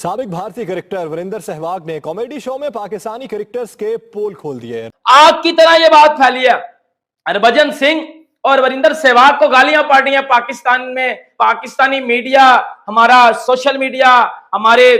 साबिक भारतीय क्रिकेटर वीरेंद्र सहवाग ने कॉमेडी शो में पाकिस्तानी क्रिकेटर्स के पोल खोल दिए। आग की तरह यह बात फैली है। हरभजन सिंह और वीरेंद्र सहवाग को गालियां पड़ रही हैं पाकिस्तान में। पाकिस्तानी मीडिया, हमारा सोशल मीडिया, हमारे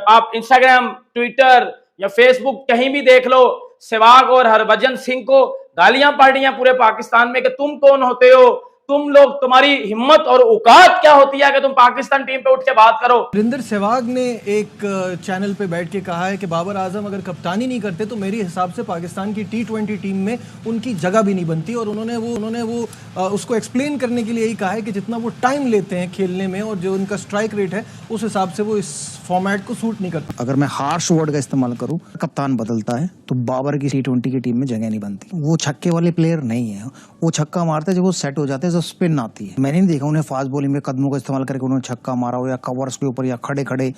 आप इंस्टाग्राम, ट्विटर या फेसबुक कहीं भी देख लो, सहवाग और हरभजन सिंह को गालियां पड़ रही हैं पूरे पाकिस्तान में कि तुम कौन होते हो, तुम लोग, तुम्हारी हिम्मत और औकात क्या होती है कि तुम पाकिस्तान टीम पे उठ के बात करो। वीरेंद्र सहवाग ने एक चैनल पे बैठ के कहा है कि बाबर आजम अगर कप्तानी नहीं करते तो मेरे हिसाब से पाकिस्तान की T20 टीम में उनकी जगह भी नहीं बनती। और उन्होंने वो उसको एक्सप्लेन करने के लिए यही कहा है कि जितना वो टाइम लेते हैं खेलने में और जो उनका स्ट्राइक रेट है उस हिसाब से वो इस फॉर्मेट को सूट नहीं करता। अगर मैं हार्श वर्ड का इस्तेमाल करूं, कप्तान बदलता है तो बाबर की T20 की टीम में जगह नहीं बनती। वो छक्के वाले प्लेयर नहीं है। वो छक्का मारते हैं जब वो सेट हो जाते हैं, जब स्पिन आती है। मैंने नहीं देखा उन्हें फास्ट बॉलिंग में कदमों का इस्तेमाल करके उन्होंने छक्का मारा हो या कवर्स के ऊपर या खड़े खड़े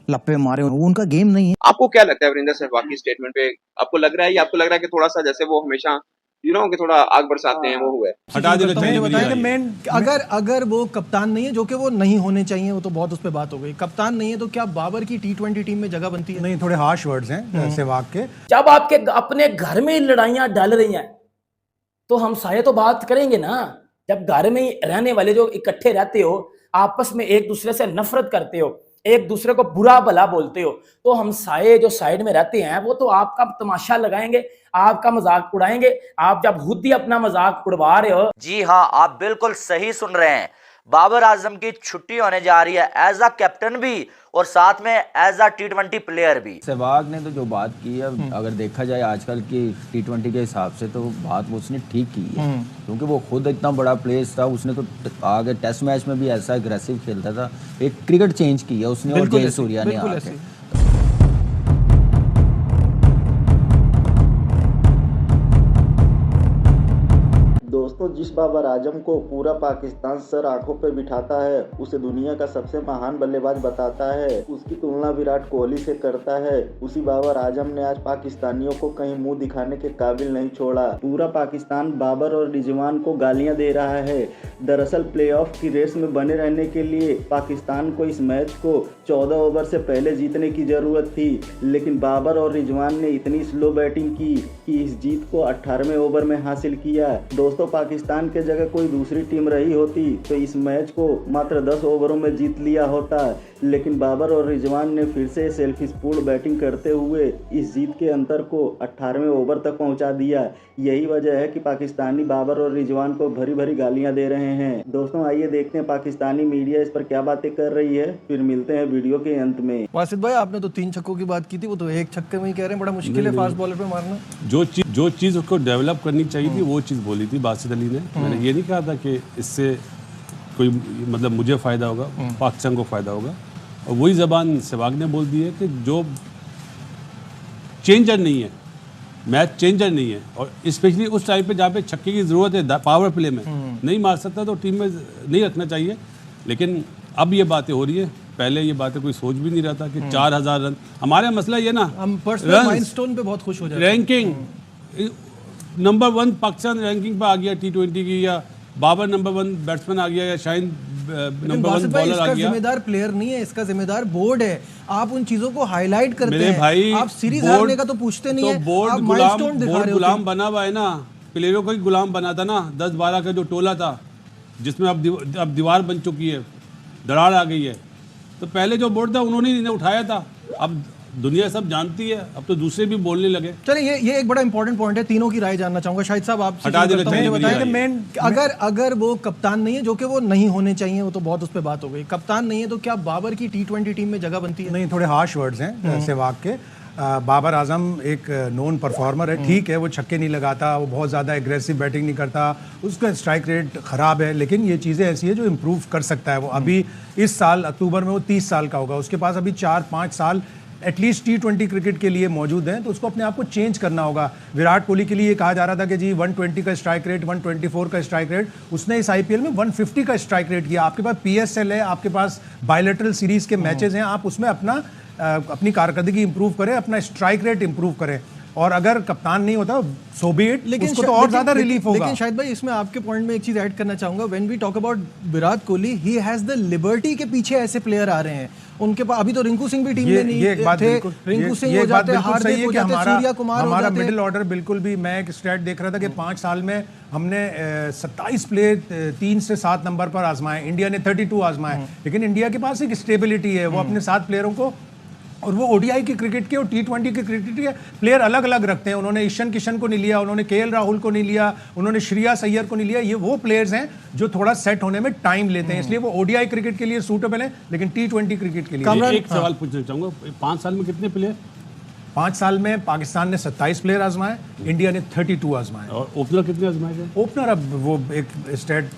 लप्पे मारे हो। वो उनका गेम नहीं है। आपको क्या लगता है वीरेंद्र सहवाग की स्टेटमेंट पे? आपको लग रहा है या आपको लग रहा है कि थोड़ा सा जैसे वो हमेशा कि थोड़ा आग बरसाते हैं, वो हुआ है? हटा देना चाहिए। अगर वो कप्तान नहीं है, जो कि वो नहीं होने चाहिए, वो तो बहुत उस पर बात हो गई। कप्तान नहीं है तो क्या बाबर की T20 टीम में जगह बनती है? नहीं, थोड़े हार्श वर्ड्स हैं सहवाग के। जब आपके अपने घर में लड़ाइयां डल रही हैं तो हम सारे तो बात करेंगे ना। जब घर में रहने वाले जो इकट्ठे रहते हो, आपस में एक दूसरे से नफरत करते हो, एक दूसरे को बुरा भला बोलते हो, तो हम सारे जो साइड में रहते हैं वो तो आपका तमाशा लगाएंगे, आपका मजाक उड़ाएंगे। आप जब खुद ही अपना मजाक उड़वा रहे हो। जी हाँ, आप बिल्कुल सही सुन रहे हैं। बाबर आजम की छुट्टी होने जा रही है एज अ कैप्टन भी और साथ में एज अ T20 प्लेयर भी। सहवाग ने तो जो बात की है, अगर देखा जाए आजकल की T20 के हिसाब से तो बात उसने ठीक की है, क्योंकि वो खुद इतना बड़ा प्लेयर था। उसने तो आगे टेस्ट मैच में भी ऐसा एग्रेसिव खेलता था। एक क्रिकेट चेंज की है उसने और जयसूर्या ने आके। दोस्तों, जिस बाबर आजम को पूरा पाकिस्तान सर आंखों पर बिठाता है, उसे दुनिया का सबसे महान बल्लेबाज बताता है, उसकी तुलना विराट कोहली से करता है, उसी बाबर आजम ने आज पाकिस्तानियों को कहीं मुंह दिखाने के काबिल नहीं छोड़ा। पूरा पाकिस्तान बाबर और रिजवान को गालियां दे रहा है। दरअसल प्लेऑफ की रेस में बने रहने के लिए पाकिस्तान को इस मैच को 14 ओवर से पहले जीतने की जरूरत थी, लेकिन बाबर और रिजवान ने इतनी स्लो बैटिंग की कि इस जीत को 18वें ओवर में हासिल किया। दोस्तों, पाकिस्तान के जगह कोई दूसरी टीम रही होती तो इस मैच को मात्र 10 ओवरों में जीत लिया होता, लेकिन बाबर और रिजवान ने फिर से सेल्फिशपूर्ण बैटिंग करते हुए इस जीत के अंतर को 18वें ओवर तक पहुंचा दिया। यही वजह है कि पाकिस्तानी बाबर और रिजवान को भरी भरी गालियां दे रहे हैं। दोस्तों, आइए देखते हैं पाकिस्तानी मीडिया इस पर क्या बातें कर रही है, फिर मिलते हैं वीडियो के अंत में। वासिद भाई, आपने तो 3 छक्कों की बात की थी, वो तो एक छक्के में ही कह रहे हैं। बड़ा मुश्किल है फास्ट बॉलर पे मारना। जो चीज़ उसको डेवलप करनी चाहिए थी वो चीज़ बोली थी बासित अली ने। मैंने ये नहीं कहा था कि इससे कोई मतलब मुझे फ़ायदा होगा, पाकिस्तान को फ़ायदा होगा। और वही ज़बान सहवाग ने बोल दी है कि जो चेंजर नहीं है, मैच चेंजर नहीं है, और स्पेशली उस टाइम पे जहाँ पे छक्के की ज़रूरत है, पावर प्ले में नहीं मार सकता तो टीम में नहीं रखना चाहिए। लेकिन अब ये बातें हो रही है, पहले ये बातें कोई सोच भी नहीं रहा था कि 4000 रन। हमारा मसला ये ना, हम पर्सनल माइलस्टोन पे बहुत खुश हो जाते हैं। रैंकिंग नंबर 1 पाकिस्तान रैंकिंग पे आ गया T20 की, या बाबर नंबर 1 बैट्समैन आ गया, या शाहीन नंबर 1 बॉलर आ गया। जिम्मेदार प्लेयर नहीं है, इसका जिम्मेदार बोर्ड है। आप उन चीजों को हाईलाइट करते हैं भाई, आप सीरीज हारने का तो पूछते नहीं है। बोर्ड गुलाम बना हुआ है ना, प्लेयरों को ही गुलाम बना था ना। 10-12 का जो टोला था जिसमें अब दीवार बन चुकी है, दरार आ गई है। तो पहले जो बोर्ड था उन्होंने इन्हें उठाया था। अब दुनिया सब जानती है, अब तो दूसरे भी बोलने लगे। चलिए, ये एक बड़ा इंपॉर्टेंट पॉइंट है, तीनों की राय जानना चाहूंगा। शाहिद साहब, आप हटा देना चाहिए। अगर वो कप्तान नहीं है, जो कि वो नहीं होने चाहिए, वो तो बहुत उस पर बात हो गई। कप्तान नहीं है तो क्या बाबर की T20 टीम में जगह बनती है? नहीं, थोड़े हार्श वर्ड्स हैं सहवाग के। बाबर आजम एक नोन परफॉर्मर है, ठीक है, वो छक्के नहीं लगाता, वो बहुत ज़्यादा एग्रेसिव बैटिंग नहीं करता, उसका स्ट्राइक रेट ख़राब है, लेकिन ये चीज़ें ऐसी है जो इम्प्रूव कर सकता है। वो अभी इस साल अक्टूबर में वो 30 साल का होगा, उसके पास अभी 4-5 साल एटलीस्ट T20 क्रिकेट के लिए मौजूद हैं, तो उसको अपने आप को चेंज करना होगा। विराट कोहली के लिए कहा जा रहा था कि जी 120 का स्ट्राइक रेट, 124 का स्ट्राइक रेट, उसने इस IPL में 150 का स्ट्राइक रेट किया। आपके पास PSL है, आपके पास बायलैटरल सीरीज़ के मैचेस हैं, आप उसमें अपनी कारकर्दगी इंप्रूव करें, अपना स्ट्राइक रेट इंप्रूव करें। और अगर कप्तान नहीं होता सो बी इट, उसको तो और ज्यादा रिलीफ होगा। लेकिन शायद भाई इसमें आपके पॉइंट में एक चीज ऐड करना चाहूंगा, when we talk about Virat Kohli, he has the liberty के पीछे ऐसे प्लेयर आ रहे हैं उनके पास। अभी तो रिंकू सिंह भी टीम में नहीं थे, रिंकू सिंह हो जाते, हार्दिक हो जाते, सूर्या कुमार हो हमारा जाते। मिडिल ऑर्डर बिल्कुल भी, मैं एक स्टैट देख रहा था कि 5 साल में हमने 27 प्लेयर 3 से 7 नंबर पर आजमाए, इंडिया ने 32 आजमाए। लेकिन इंडिया के पास एक स्टेबिलिटी है, वो अपने 7 प्लेयरों को, और वो ओडीआई की क्रिकेट के और T20 की क्रिकेट के प्लेयर अलग अलग रखते हैं। उन्होंने ईशान किशन को नहीं लिया, उन्होंने केएल राहुल को नहीं लिया, उन्होंने श्रेयस अय्यर को नहीं लिया। ये वो प्लेयर्स हैं जो थोड़ा सेट होने में टाइम लेते हैं, इसलिए वो ओडीआई क्रिकेट के लिए सूटेबल है, लेकिन T20 क्रिकेट के लिए। एक सवाल पूछना चाहूंगा, 5 साल में कितने प्लेयर? 5 साल में पाकिस्तान ने 27 प्लेयर आजमाए, इंडिया ने 32 आजमाए। और ओपनर कितने आजमाए गए? ओपनर अब वो एक स्टेट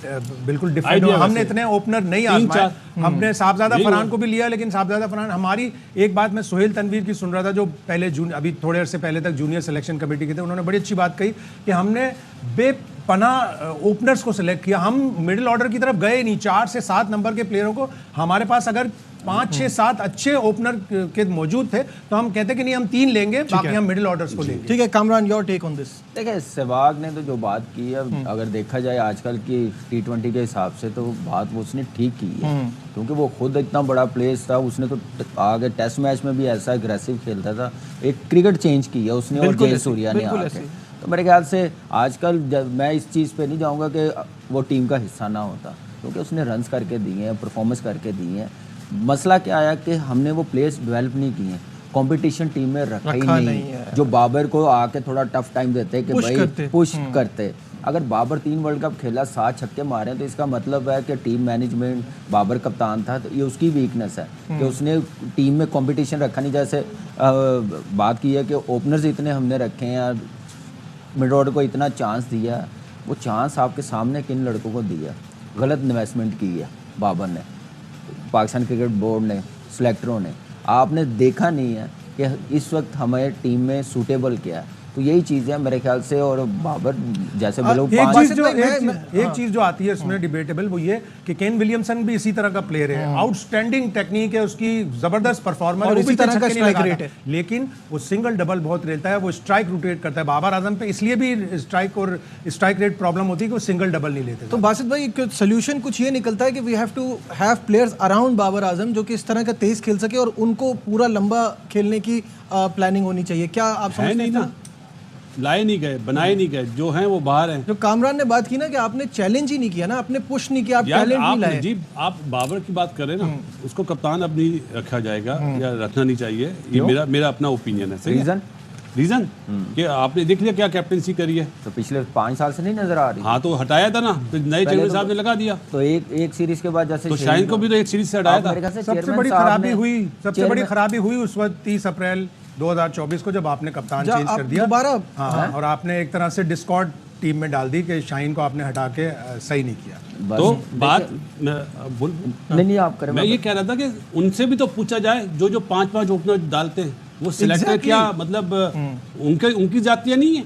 बिल्कुल डिफरेंट है, हमने इतने ओपनर नहीं आजमाए। हमने साहबजादा फरहान को भी लिया, लेकिन साहबजादा फरहान हमारी, एक बात मैं सोहेल तनवीर की सुन रहा था जो पहले अभी थोड़े अरसे पहले तक जूनियर सिलेक्शन कमेटी के थे, उन्होंने बड़ी अच्छी बात कही कि हमने बेपनाह ओपनर्स को सिलेक्ट किया, हम मिडिल ऑर्डर की तरफ गए नहीं। 4 से 7 नंबर के प्लेयरों को, हमारे पास अगर 5, 6, 7 अच्छे ओपनर के मौजूद थे तो हम कहते कि नहीं हम 3 लेंगे, बाकी हम मिडिल ऑर्डर्स को लेंगे। ठीक है Kamran, your take on this. देखिए सहवाग ने तो जो बात की है, अगर देखा जाए आजकल की T20 के हिसाब से तो बात वो उसने ठीक की है, क्योंकि वो खुद इतना बड़ा प्लेयर था, उसने तो आगे टेस्ट मैच में भी ऐसा एग्रेसिव खेलता था, एक क्रिकेट चेंज की है उसने और जय सूर्या ने आके। तो मेरे ख्याल से आजकल मैं इस चीज़ पे नहीं जाऊँगा कि वो टीम का हिस्सा ना होता, क्योंकि उसने रन्स करके दिए हैं, परफॉर्मेंस करके दिए हैं। मसला क्या आया कि हमने वो प्लेयर्स डेवलप नहीं किए हैं, कंपटीशन टीम में रखा ही नहीं है। जो बाबर को आके थोड़ा टफ टाइम देते कि भाई पुश करते। अगर बाबर 3 वर्ल्ड कप खेला, 7 छक्के मारे, तो इसका मतलब है कि टीम मैनेजमेंट, बाबर कप्तान था तो ये उसकी वीकनेस है कि उसने टीम में कंपटीशन रखा नहीं। जैसे बात की है कि ओपनर्स इतने हमने रखे हैं, मिड ऑर्डर को इतना चांस दिया, वो चांस आपके सामने किन लड़कों को दिया? गलत इन्वेस्टमेंट की है बाबर ने, पाकिस्तान क्रिकेट बोर्ड ने, सिलेक्टरों ने। आपने देखा नहीं है कि इस वक्त हमारे टीम में सूटेबल क्या है, तो यही चीज़ है मेरे ख्याल से। और बाबर जैसे बोलो, एक चीज जो आती है इसमें डिबेटेबल, वो ये कि केन विलियमसन भी इसी तरह का प्लेयर है, आउटस्टैंडिंग टेक्निक है उसकी, जबरदस्त परफॉर्मर और इसी तरह का स्ट्राइक रेट है, लेकिन वो सिंगल डबल बहुत रेलता है, वो स्ट्राइक रोटेट करता है। बाबर आजम पे इसलिए भी स्ट्राइक रेट प्रॉब्लम होती है कि वो सिंगल डबल नहीं लेते। तो बासित भाई सोल्यूशन कुछ ये निकलता है कि we have to have players around Babar Azam जो कि इस तरह का तेज खेल सके, और उनको पूरा लंबा खेलने की प्लानिंग होनी चाहिए। क्या आप समझते हैं? लाए नहीं गए, बनाए नहीं गए, जो हैं वो बाहर हैं। जो कामरान ने बात की ना कि आपने चैलेंज ही नहीं किया ना, आपने पुश नहीं किया, आप टैलेंट नहीं लाए। जी आप बाबर की बात करें ना, उसको कप्तान अब नहीं रखा जाएगा या रखना नहीं चाहिए, ये मेरा अपना ओपिनियन है। सही रीजन कि आपने देख लिया क्या कैप्टनसी करी है, तो पिछले 5 साल से नहीं नजर आ रही। हाँ तो हटाया था ना, तो नए चेयरमैन साहब ने लगा दिया। तो एक सीरीज के बाद जैसे तो शाहीन को भी तो एक सीरीज से हटाया था। सबसे बड़ी खराबी हुई उस वक्त 30 अप्रैल 2024 को, जब आपने कप्तान चेंज कर दिया दोबारा। हाँ, और आपने एक तरह से डिस्कॉर्ड टीम में डाल दी कि शाहीन को आपने हटा के सही नहीं किया। तो बात नहीं आप करें, मैं ये कह रहा था कि उनसे भी तो पूछा जाए, जो 5-5 ओपनर डालते हैं वो सिलेक्टर क्या मतलब उनकी जातियाँ नहीं है।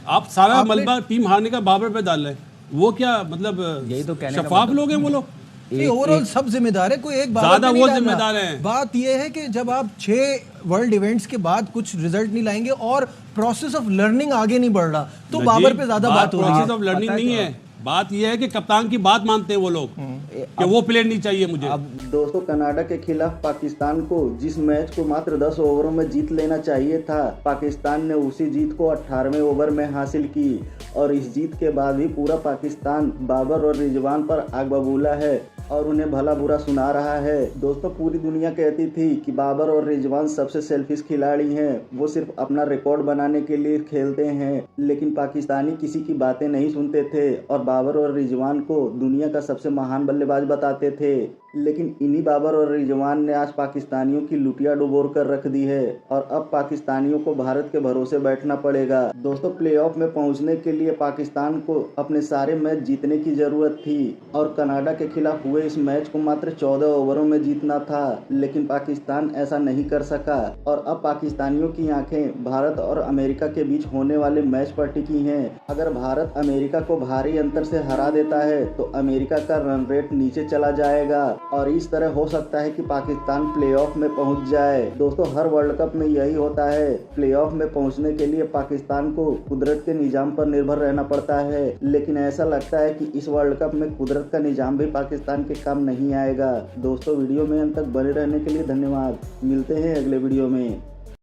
आप सारा मलबा टीम हारने का बाबर पे डाल रहे हैं, वो क्या मतलब यही तो कहने शफाफ लोग हैं वो लोग। ओवरऑल सब जिम्मेदार है, कोई एक ज्यादा वो जिम्मेदार है। बात ये है कि जब आप 6 वर्ल्ड इवेंट्स के बाद कुछ रिजल्ट नहीं लाएंगे और प्रोसेस ऑफ लर्निंग आगे नहीं बढ़ रहा, तो बाबर पे ज्यादा बात हो रही है। प्रोसेस ऑफ लर्निंग नहीं है, बात यह है कि कप्तान की बात मानते हैं वो लोग कि वो प्लेयर नहीं चाहिए मुझे। दोस्तों कनाडा के खिलाफ पाकिस्तान को जिस मैच को मात्र 10 ओवरों में जीत लेना चाहिए था, पाकिस्तान ने उसी जीत को 18वें ओवर में हासिल की, और इस जीत के बाद भी पूरा पाकिस्तान बाबर और रिजवान पर आग बबूला है और उन्हें भला बुरा सुना रहा है। दोस्तों पूरी दुनिया कहती थी कि बाबर और रिजवान सबसे सेल्फिश खिलाड़ी हैं, वो सिर्फ अपना रिकॉर्ड बनाने के लिए खेलते हैं, लेकिन पाकिस्तानी किसी की बातें नहीं सुनते थे और बाबर और रिजवान को दुनिया का सबसे महान बल्लेबाज बताते थे। लेकिन इन्हीं बाबर और रिजवान ने आज पाकिस्तानियों की लुटिया डुबोर कर रख दी है और अब पाकिस्तानियों को भारत के भरोसे बैठना पड़ेगा। दोस्तों प्लेऑफ में पहुंचने के लिए पाकिस्तान को अपने सारे मैच जीतने की जरूरत थी और कनाडा के खिलाफ हुए इस मैच को मात्र 14 ओवरों में जीतना था, लेकिन पाकिस्तान ऐसा नहीं कर सका और अब पाकिस्तानियों की आंखें भारत और अमेरिका के बीच होने वाले मैच पर टिकी हैं। अगर भारत अमेरिका को भारी अंतर से हरा देता है तो अमेरिका का रन रेट नीचे चला जाएगा और इस तरह हो सकता है कि पाकिस्तान प्लेऑफ में पहुंच जाए। दोस्तों, हर वर्ल्ड कप में यही होता है, प्लेऑफ में पहुंचने के लिए पाकिस्तान को कुदरत के निजाम पर निर्भर रहना पड़ता है, लेकिन ऐसा लगता है कि इस वर्ल्ड कप में कुदरत का निजाम भी पाकिस्तान के काम नहीं आएगा। दोस्तों, वीडियो में अंत तक बने रहने के लिए धन्यवाद। मिलते हैं अगले वीडियो में।